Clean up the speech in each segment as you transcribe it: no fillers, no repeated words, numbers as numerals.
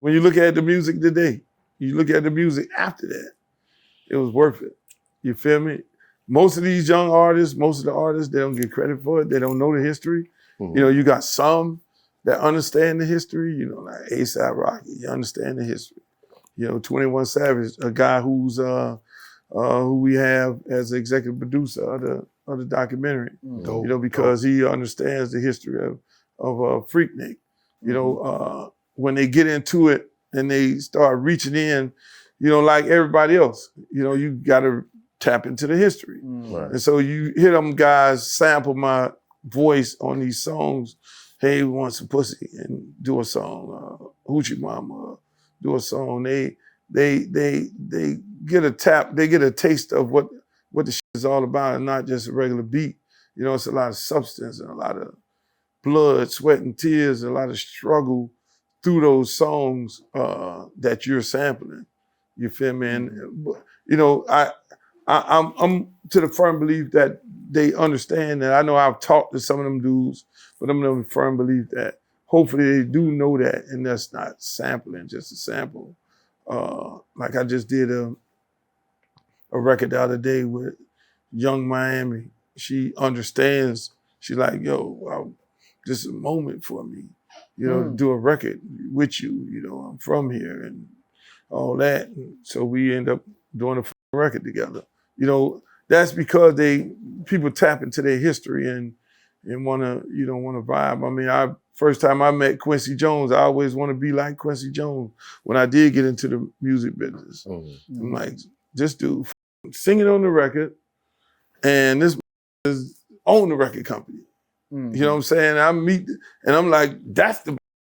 when you look at the music today, you look at the music after that, it was worth it. You feel me? Most of these young artists, most of the artists, they don't get credit for it. They don't know the history. You know, you got some that understand the history, you know, like A$AP Rocky, you understand the history. You know, 21 Savage, a guy who's who we have as executive producer of the documentary. You know, because he understands the history of Freaknik. You know, when they get into it and they start reaching in, you know, like everybody else, you know, you gotta tap into the history. And so you hear them guys sample my voice on these songs. Hey, we want some pussy, and do a song. Hoochie Mama, do a song. They get a tap. They get a taste of what the shit is all about, and not just a regular beat. You know, it's a lot of substance and a lot of blood, sweat, and tears, and a lot of struggle through those songs that you're sampling. You feel me? And you know, I'm to the firm belief that they understand that. I know I've talked to some of them dudes, but I'm in the firm belief that hopefully they do know that, and that's not sampling, just a sample. Like I just did a record the other day with Young Miami. She understands. She's like, yo, this is a moment for me, you know, to do a record with you. You know, I'm from here and all that. And so we end up doing a record together. You know, that's because people tap into their history and wanna vibe. I mean, first time I met Quincy Jones, I always want to be like Quincy Jones. When I did get into the music business, I'm like, this dude singing on the record, and this is own the record company. You know what I'm saying? And I'm like, that's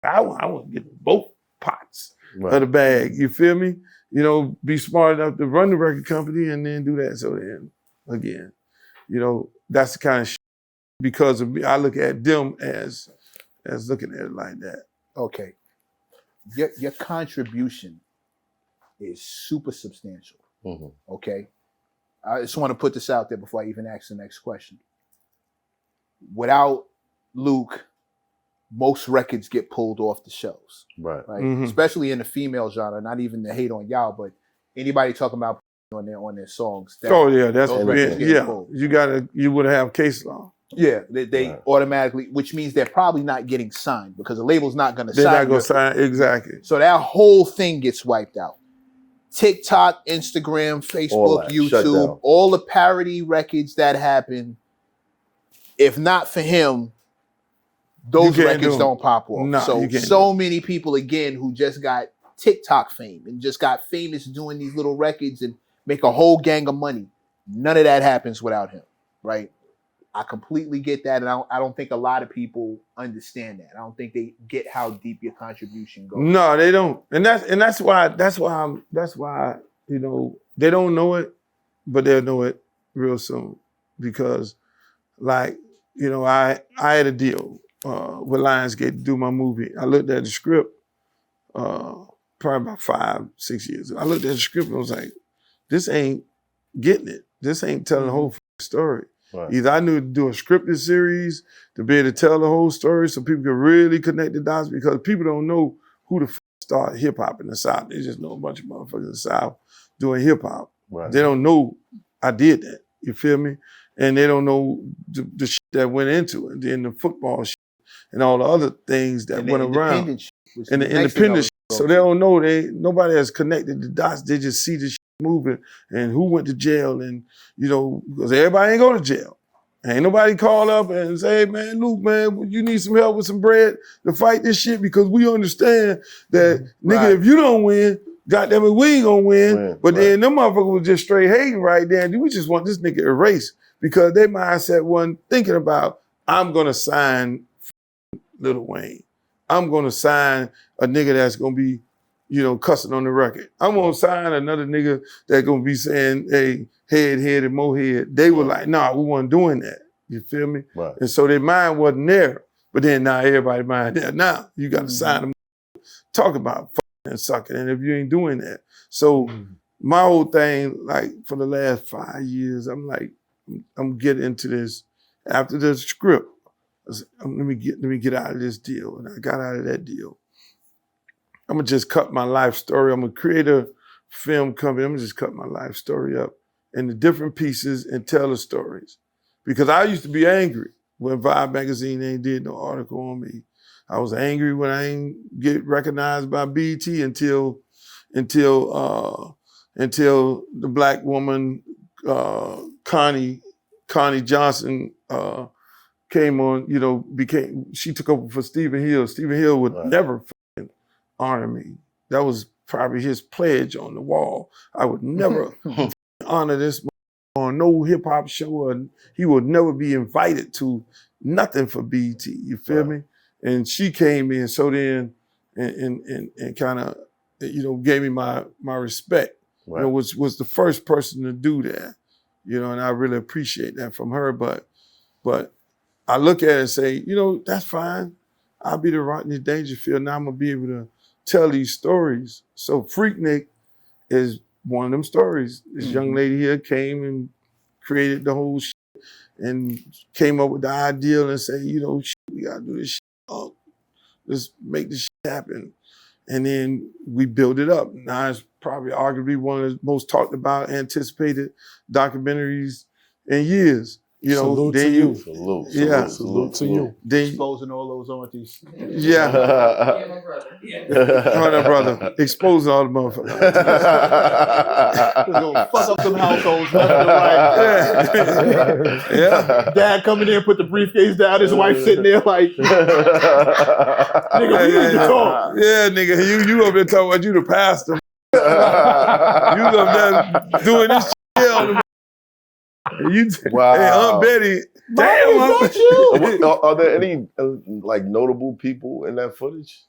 I want to get both pots of the bag. You feel me? You know, be smart enough to run the record company and then do that. So then, again, you know, that's the kind of shit because of me. I look at them as looking at it like that. Okay. Your contribution is super substantial. Okay. I just want to put this out there before I even ask the next question. Without Luke, most records get pulled off the shelves. Right? Especially in the female genre, not even to hate on y'all, but anybody talking about on their songs. That's you would have case law. Yeah, they automatically, which means they're probably not getting signed because the label's not going to sign. They're not going to sign, exactly. So that whole thing gets wiped out. TikTok, Instagram, Facebook, YouTube, all the parody records that happen. If not for him, those records don't pop off. No, so many people, again, who just got TikTok fame and just got famous doing these little records and make a whole gang of money. None of that happens without him, right? I completely get that, and I don't think a lot of people understand that. I don't think they get how deep your contribution goes. No, they don't, and that's why you know they don't know it, but they'll know it real soon because, like, you know, I had a deal with Lionsgate to do my movie. I looked at the script probably about 5-6 years ago. I looked at the script and I was like, this ain't getting it. This ain't telling the whole story. Either I knew to do a scripted series to be able to tell the whole story so people could really connect the dots because people don't know who the started hip hop in the South. They just know a bunch of motherfuckers in the South doing hip hop. They don't know I did that. You feel me? And they don't know the shit that went into it. Then the football shit and all the other things that went around. And the independent shit. So they don't know. Nobody has connected the dots. They just see the shit moving and who went to jail and, you know, because everybody ain't go to jail. Ain't nobody call up and say, hey, man, Luke, man, you need some help with some bread to fight this shit because we understand that, nigga, if you don't win, goddamn it, we ain't gonna win. But then them motherfuckers was just straight hating right there. And we just want this nigga erased because their mindset wasn't thinking about, I'm gonna sign Lil Wayne. I'm gonna sign a nigga that's gonna be, you know, cussing on the record. I'm gonna sign another nigga that's gonna be saying, hey, head and mohead. They were like, nah, we weren't doing that. You feel me? And so their mind wasn't there. But then now everybody's mind there. Now you gotta sign them, talk about fucking and sucking. And if you ain't doing that. So my whole thing, like for the last 5 years, I'm like, I'm getting into this after the script. I said, let me get out of this deal. And I got out of that deal. I'm gonna just cut my life story. I'm gonna create a film company. I'm gonna just cut my life story up into different pieces and tell the stories. Because I used to be angry when Vibe magazine ain't did no article on me. I was angry when I ain't get recognized by BET until the black woman Connie Johnson came on. She took over for Stephen Hill. Stephen Hill would never honor me. That was probably his pledge on the wall. I would never honor this on no hip hop show, and he would never be invited to nothing for BET. You feel me? And she came in, so then and kind of gave me my respect. Right. Was the first person to do that. And I really appreciate that from her. But I look at it and say, that's fine. I'll be the Rodney Dangerfield. Now I'm gonna be able to tell these stories. So Freaknik is one of them stories. This young lady here came and created the whole shit and came up with the ideal and say, we gotta do this shit. Oh, let's make this shit happen. And then we build it up. Now it's probably arguably one of the most talked about, anticipated documentaries in years. Salute to you. Salute to you. Exposing all those aunties. Yeah. My brother. Yeah. Brother. Exposing all the motherfuckers. Gonna fuck up them households left and right. Yeah. Dad coming in, put the briefcase down, his wife sitting there like, nigga, we need to talk. Yeah, nigga, you up there talking about you the pastor. You up there doing this shit on the Wow. Hey, Aunt Betty. Damn, Is that you? Are there any notable people in that footage?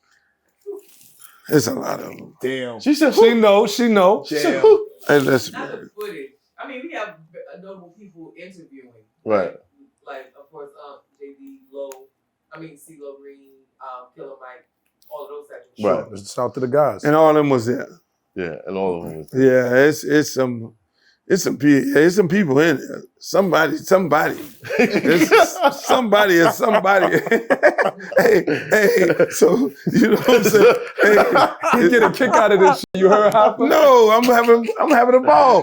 There's a lot of them. Damn. She said she know. Damn. Hey, listen. Not the footage. I mean, we have notable people interviewing. Right. Like, of course, Cee-Lo Green, Killer Mike, all of those types of Right. It's out to the guys. And all of them was there. Yeah, and all of them was Yeah, it's some people in there. Somebody. It's somebody is somebody. hey, so you know what I'm saying? Hey, You get a kick out of this shit. You heard Hoffa? no, I'm having a ball.